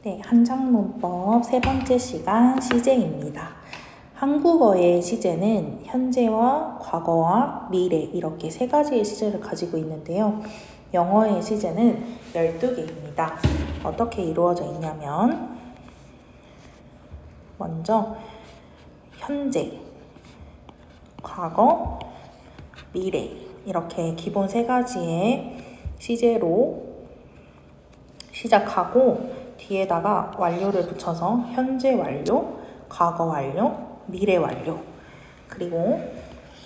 네, 한정문법 세 번째 시간 시제입니다. 한국어의 시제는 현재와 과거와 미래 이렇게 세 가지의 시제를 가지고 있는데요. 영어의 시제는 12개입니다. 어떻게 이루어져 있냐면 먼저 현재, 과거, 미래 이렇게 기본 세 가지의 시제로 시작하고 뒤에다가 완료를 붙여서 현재 완료, 과거 완료, 미래 완료 그리고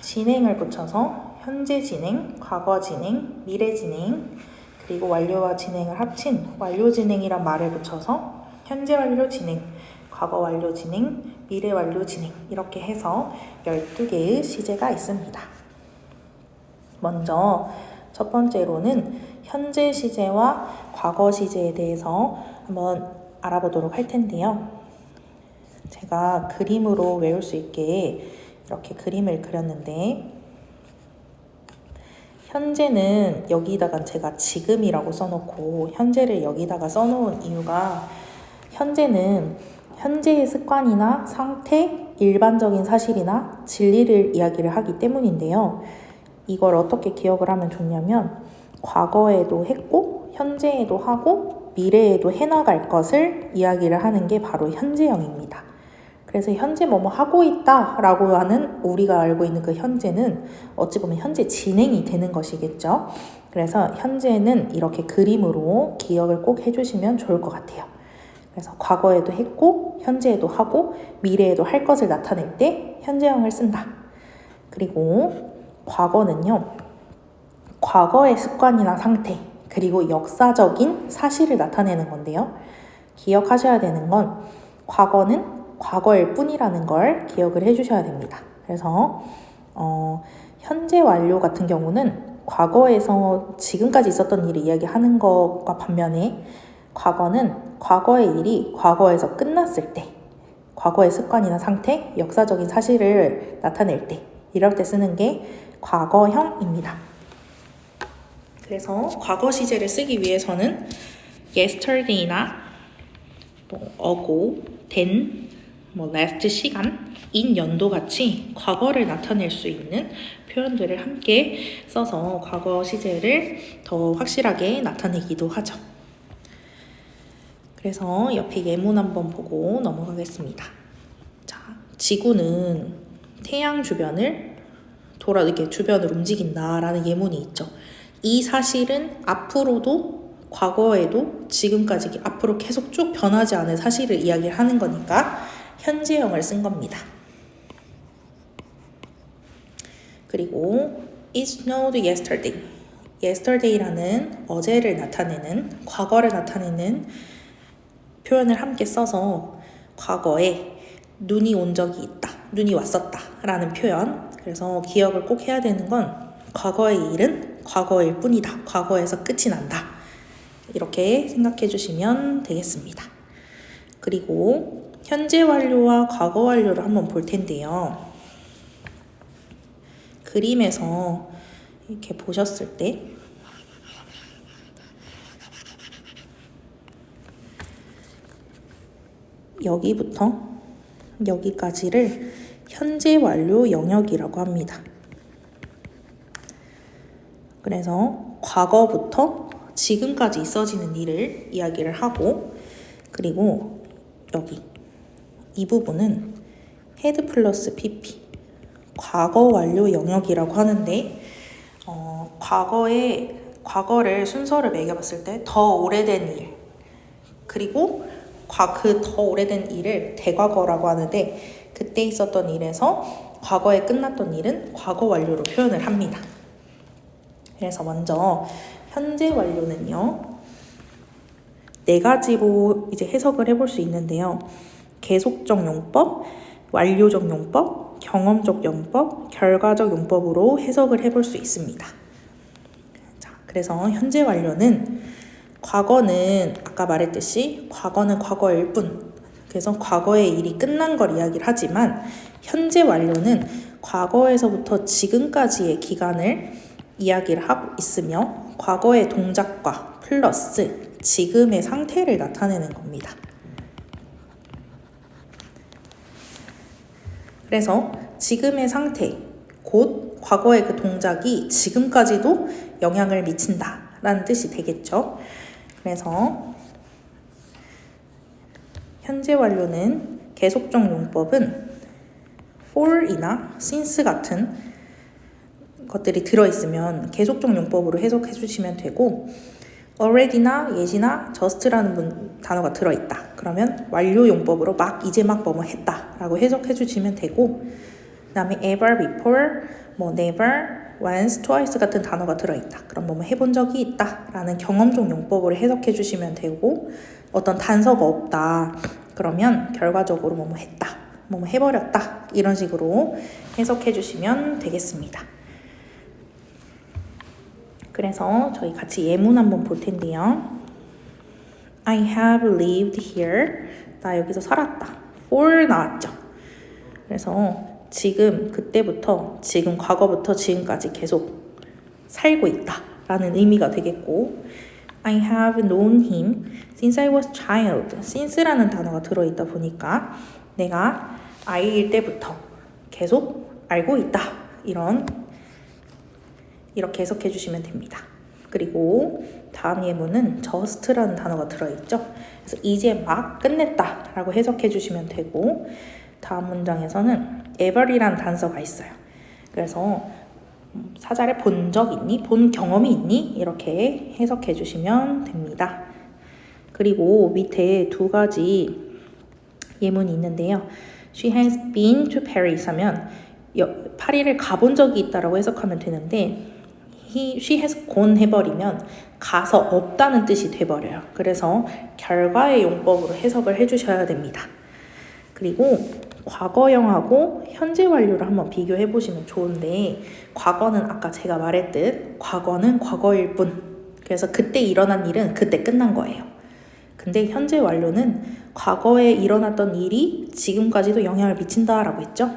진행을 붙여서 현재 진행, 과거 진행, 미래 진행 그리고 완료와 진행을 합친 완료 진행이란 말을 붙여서 현재 완료 진행, 과거 완료 진행, 미래 완료 진행 이렇게 해서 12개의 시제가 있습니다. 먼저 첫 번째로는 현재 시제와 과거 시제에 대해서 한번 알아보도록 할 텐데요. 제가 그림으로 외울 수 있게 이렇게 그림을 그렸는데 현재는 여기다가 제가 지금이라고 써놓고 현재를 여기다가 써놓은 이유가 현재는 현재의 습관이나 상태, 일반적인 사실이나 진리를 이야기를 하기 때문인데요. 이걸 어떻게 기억을 하면 좋냐면 과거에도 했고 현재에도 하고 미래에도 해나갈 것을 이야기를 하는 게 바로 현재형입니다. 그래서 현재 뭐뭐 하고 있다 라고 하는 우리가 알고 있는 그 현재는 어찌 보면 현재 진행이 되는 것이겠죠. 그래서 현재는 이렇게 그림으로 기억을 꼭 해주시면 좋을 것 같아요. 그래서 과거에도 했고 현재에도 하고 미래에도 할 것을 나타낼 때 현재형을 쓴다. 그리고 과거는요, 과거의 습관이나 상태, 그리고 역사적인 사실을 나타내는 건데요. 기억하셔야 되는 건 과거는 과거일 뿐이라는 걸 기억을 해주셔야 됩니다. 그래서 현재 완료 같은 경우는 과거에서 지금까지 있었던 일을 이야기하는 것과 반면에 과거는 과거의 일이 과거에서 끝났을 때, 과거의 습관이나 상태, 역사적인 사실을 나타낼 때, 이럴 때 쓰는 게 과거형입니다. 그래서 과거 시제를 쓰기 위해서는 yesterday나 ago, then, last 시간, in 연도 같이 과거를 나타낼 수 있는 표현들을 함께 써서 과거 시제를 더 확실하게 나타내기도 하죠. 그래서 옆에 예문 한번 보고 넘어가겠습니다. 자, 지구는 태양 주변을 이렇게 주변을 움직인다라는 예문이 있죠. 이 사실은 앞으로도 과거에도 지금까지 앞으로 계속 쭉 변하지 않을 사실을 이야기하는 거니까 현재형을 쓴 겁니다. 그리고 It snowed yesterday. yesterday라는 어제를 나타내는 과거를 나타내는 표현을 함께 써서 과거에 눈이 온 적이 있다, 눈이 왔었다 라는 표현. 그래서 기억을 꼭 해야 되는 건 과거의 일은 과거일 뿐이다, 과거에서 끝이 난다 이렇게 생각해 주시면 되겠습니다. 그리고 현재 완료와 과거 완료를 한번 볼 텐데요. 그림에서 이렇게 보셨을 때 여기부터 여기까지를 현재 완료 영역이라고 합니다. 그래서 과거부터 지금까지 있어지는 일을 이야기를 하고 그리고 여기 이 부분은 헤드 플러스 pp 과거 완료 영역이라고 하는데 과거를 순서를 매겨봤을 때 더 오래된 일 그리고 그 더 오래된 일을 대과거라고 하는데 그때 있었던 일에서 과거에 끝났던 일은 과거 완료로 표현을 합니다. 그래서 먼저 현재 완료는요, 네 가지로 이제 해석을 해볼 수 있는데요. 계속적 용법, 완료적 용법, 경험적 용법, 결과적 용법으로 해석을 해볼 수 있습니다. 자, 그래서 현재 완료는 과거는 아까 말했듯이 과거는 과거일 뿐. 그래서 과거의 일이 끝난 걸 이야기를 하지만 현재 완료는 과거에서부터 지금까지의 기간을 이야기를 하고 있으며 과거의 동작과 플러스 지금의 상태를 나타내는 겁니다. 그래서 지금의 상태, 곧 과거의 그 동작이 지금까지도 영향을 미친다 라는 뜻이 되겠죠. 그래서 현재 완료는 계속적 용법은 for이나 since 같은 것들이 들어있으면 계속적 용법으로 해석해 주시면 되고, already나 yet이나 just라는 단어가 들어있다. 그러면 완료 용법으로 이제 막 뭐뭐 했다 라고 해석해 주시면 되고, 그 다음에 ever, before, never, once, twice 같은 단어가 들어있다. 그럼 뭐뭐 해본 적이 있다 라는 경험적 용법으로 해석해 주시면 되고, 어떤 단서가 없다. 그러면 결과적으로 뭐뭐 했다, 뭐뭐 해버렸다 이런 식으로 해석해 주시면 되겠습니다. 그래서 저희 같이 예문 한번 볼 텐데요. I have lived here. 나 여기서 살았다. for 나왔죠. 그래서 지금, 그때부터, 지금, 과거부터 지금까지 계속 살고 있다 라는 의미가 되겠고, I have known him since I was child. since라는 단어가 들어있다 보니까 내가 아이일 때부터 계속 알고 있다. 이렇게 해석해 주시면 됩니다. 그리고 다음 예문은 just라는 단어가 들어있죠. 그래서 이제 막 끝냈다 라고 해석해 주시면 되고, 다음 문장에서는 ever이라는 단서가 있어요. 그래서 사자를 본 적 있니? 본 경험이 있니? 이렇게 해석해 주시면 됩니다. 그리고 밑에 두 가지 예문이 있는데요. She has been to Paris 하면 파리를 가본 적이 있다라고 해석하면 되는데, she has gone 해버리면 가서 없다는 뜻이 돼버려요. 그래서 결과의 용법으로 해석을 해주셔야 됩니다. 그리고 과거형하고 현재 완료를 한번 비교해 보시면 좋은데, 과거는 아까 제가 말했듯 과거는 과거일 뿐. 그래서 그때 일어난 일은 그때 끝난 거예요. 근데 현재 완료는 과거에 일어났던 일이 지금까지도 영향을 미친다라고 했죠.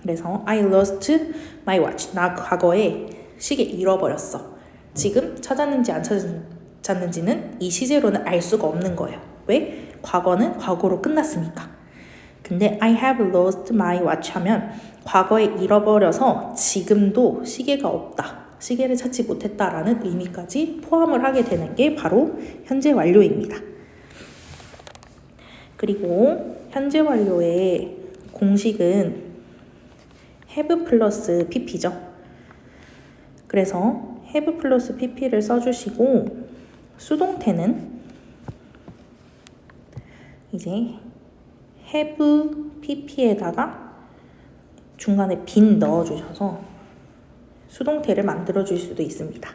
그래서 I lost my watch. 나 과거에 시계 잃어버렸어. 지금 찾았는지 안 찾았는지는 이 시제로는 알 수가 없는 거예요. 왜? 과거는 과거로 끝났으니까. 근데 I have lost my watch 하면 과거에 잃어버려서 지금도 시계가 없다, 시계를 찾지 못했다라는 의미까지 포함을 하게 되는 게 바로 현재 완료입니다. 그리고 현재 완료의 공식은 have 플러스 pp죠. 그래서 have 플러스 pp를 써주시고, 수동태는 이제 have pp에다가 중간에 빈 넣어주셔서 수동태를 만들어줄 수도 있습니다.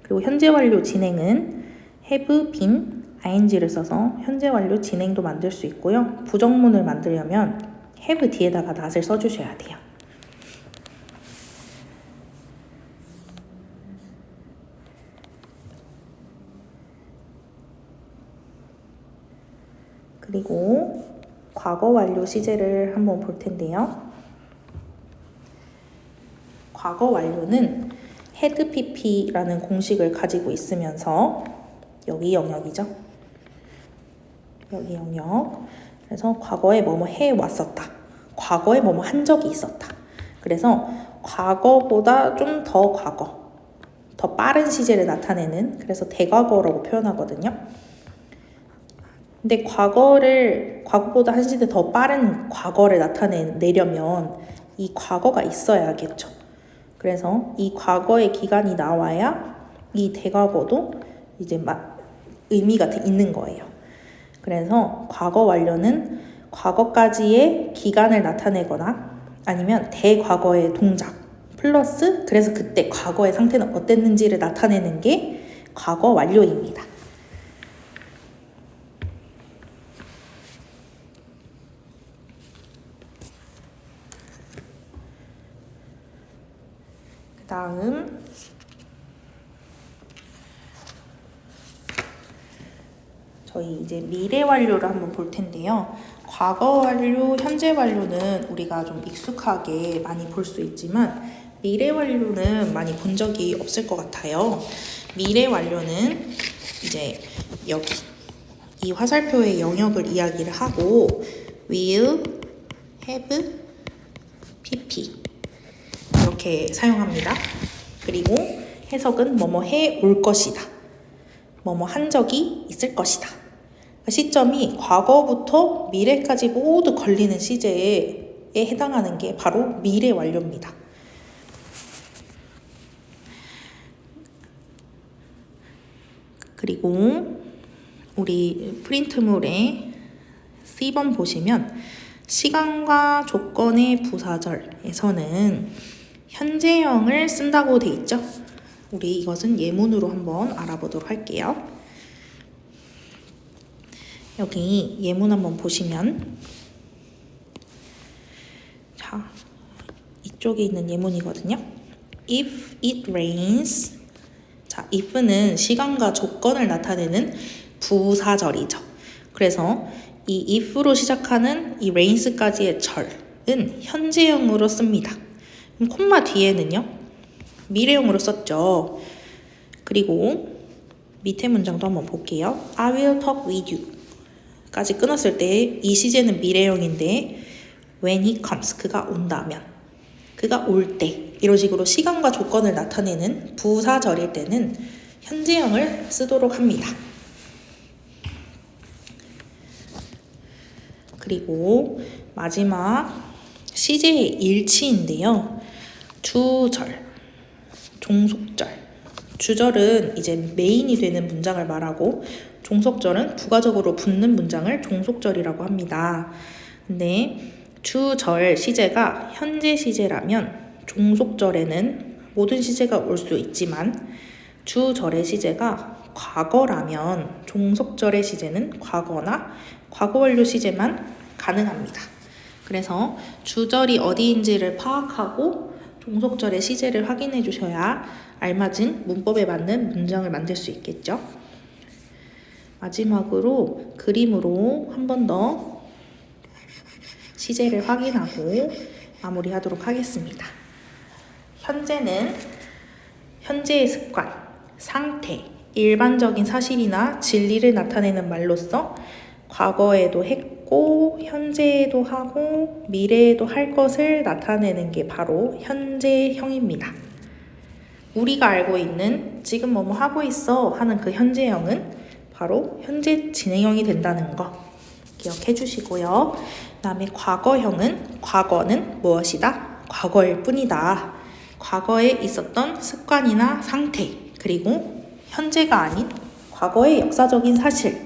그리고 현재 완료 진행은 have 빈 ing를 써서 현재 완료 진행도 만들 수 있고요. 부정문을 만들려면 have 뒤에다가 not을 써주셔야 돼요. 그리고 과거 완료 시제를 한번 볼 텐데요. 과거 완료는 had pp라는 공식을 가지고 있으면서 여기 영역이죠. 여기 영역. 그래서 과거에 뭐뭐 해왔었다. 과거에 뭐뭐 한 적이 있었다. 그래서 과거보다 좀 더 과거, 더 빠른 시제를 나타내는, 그래서 대과거라고 표현하거든요. 근데 과거보다 한 시대 더 빠른 과거를 나타내려면 이 과거가 있어야겠죠. 그래서 이 과거의 기간이 나와야 이 대과거도 이제 의미가 있는 거예요. 그래서 과거 완료는 과거까지의 기간을 나타내거나 아니면 대과거의 동작 플러스, 그래서 그때 과거의 상태는 어땠는지를 나타내는 게 과거 완료입니다. 다음 저희 이제 미래 완료를 한번 볼 텐데요. 과거 완료, 현재 완료는 우리가 좀 익숙하게 많이 볼 수 있지만 미래 완료는 많이 본 적이 없을 것 같아요. 미래 완료는 이제 여기 이 화살표의 영역을 이야기를 하고 will, have, PP 이렇게 사용합니다. 그리고 해석은 뭐뭐 해 올 것이다. 뭐뭐 한 적이 있을 것이다. 시점이 과거부터 미래까지 모두 걸리는 시제에 해당하는 게 바로 미래 완료입니다. 그리고 우리 프린트물에 C번 보시면 시간과 조건의 부사절에서는 현재형을 쓴다고 돼 있죠. 우리 이것은 예문으로 한번 알아보도록 할게요. 여기 예문 한번 보시면, 자, 이쪽에 있는 예문이거든요. If it rains. 자, if는 시간과 조건을 나타내는 부사절이죠. 그래서 이 if로 시작하는 이 rains까지의 절은 현재형으로 씁니다. 그럼 콤마 뒤에는요, 미래형으로 썼죠. 그리고 밑에 문장도 한번 볼게요. I will talk with you 까지 끊었을 때 이 시제는 미래형인데 when he comes, 그가 온다면, 그가 올 때, 이런 식으로 시간과 조건을 나타내는 부사절일 때는 현재형을 쓰도록 합니다. 그리고 마지막 시제의 일치인데요. 주절, 종속절. 주절은 이제 메인이 되는 문장을 말하고 종속절은 부가적으로 붙는 문장을 종속절이라고 합니다. 근데 주절 시제가 현재 시제라면 종속절에는 모든 시제가 올 수 있지만 주절의 시제가 과거라면 종속절의 시제는 과거나 과거 완료 시제만 가능합니다. 그래서 주절이 어디인지를 파악하고 종속절의 시제를 확인해 주셔야 알맞은 문법에 맞는 문장을 만들 수 있겠죠. 마지막으로 그림으로 한 번 더 시제를 확인하고 마무리하도록 하겠습니다. 현재는 현재의 습관, 상태, 일반적인 사실이나 진리를 나타내는 말로서 과거에도 했고 현재에도 하고 미래에도 할 것을 나타내는 게 바로 현재형입니다. 우리가 알고 있는 지금 뭐뭐 하고 있어 하는 그 현재형은 바로 현재 진행형이 된다는 거 기억해 주시고요. 그 다음에 과거형은 과거는 무엇이다? 과거일 뿐이다. 과거에 있었던 습관이나 상태, 그리고 현재가 아닌 과거의 역사적인 사실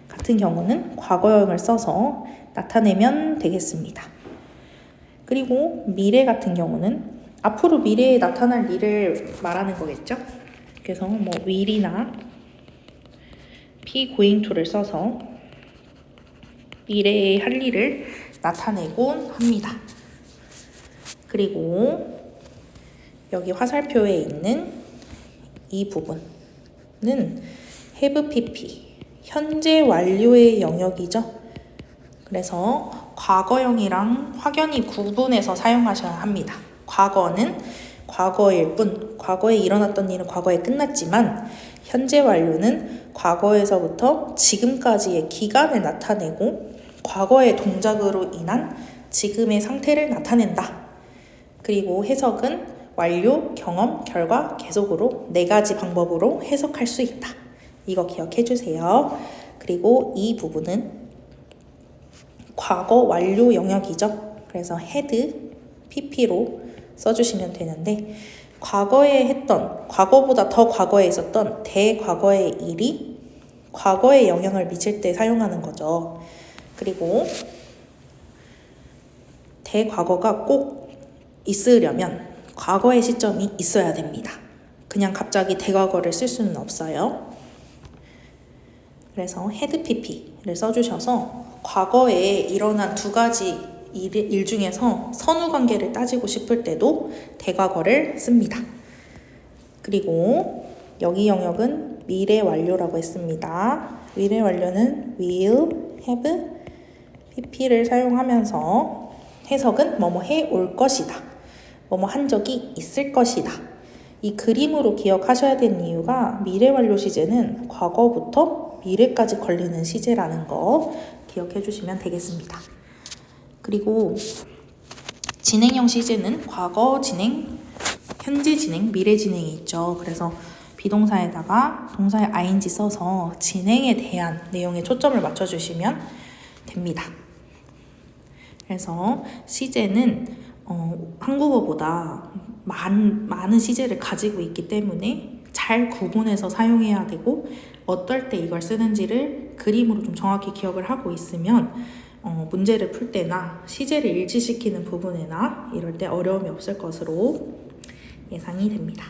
같은 경우는 과거형을 써서 나타내면 되겠습니다. 그리고 미래 같은 경우는 앞으로 미래에 나타날 일을 말하는 거겠죠. 그래서 뭐 will이나 be going to를 써서 미래에 할 일을 나타내곤 합니다. 그리고 여기 화살표에 있는 이 부분은 have pp, 현재 완료의 영역이죠. 그래서 과거형이랑 확연히 구분해서 사용하셔야 합니다. 과거는 과거일 뿐, 과거에 일어났던 일은 과거에 끝났지만 현재 완료는 과거에서부터 지금까지의 기간을 나타내고 과거의 동작으로 인한 지금의 상태를 나타낸다. 그리고 해석은 완료, 경험, 결과, 계속으로 4가지 방법으로 해석할 수 있다. 이거 기억해 주세요. 그리고 이 부분은 과거 완료 영역이죠. 그래서 had, pp로 써주시면 되는데 과거에 했던, 과거보다 더 과거에 있었던 대과거의 일이 과거에 영향을 미칠 때 사용하는 거죠. 그리고 대과거가 꼭 있으려면 과거의 시점이 있어야 됩니다. 그냥 갑자기 대과거를 쓸 수는 없어요. 그래서 had pp를 써주셔서 과거에 일어난 2가지 일 중에서 선후관계를 따지고 싶을 때도 대과거를 씁니다. 그리고 여기 영역은 미래 완료라고 했습니다. 미래 완료는 will, have, pp를 사용하면서 해석은 뭐뭐 해 올 것이다. 뭐뭐 한 적이 있을 것이다. 이 그림으로 기억하셔야 되는 이유가 미래 완료 시제는 과거부터 미래까지 걸리는 시제라는 거 기억해 주시면 되겠습니다. 그리고 진행형 시제는 과거 진행, 현재 진행, 미래 진행이 있죠. 그래서 비동사에다가 동사의 ing 써서 진행에 대한 내용에 초점을 맞춰주시면 됩니다. 그래서 시제는 한국어보다 많은 시제를 가지고 있기 때문에 잘 구분해서 사용해야 되고 어떨 때 이걸 쓰는지를 그림으로 좀 정확히 기억을 하고 있으면 문제를 풀 때나 시제를 일치시키는 부분에나 이럴 때 어려움이 없을 것으로 예상이 됩니다.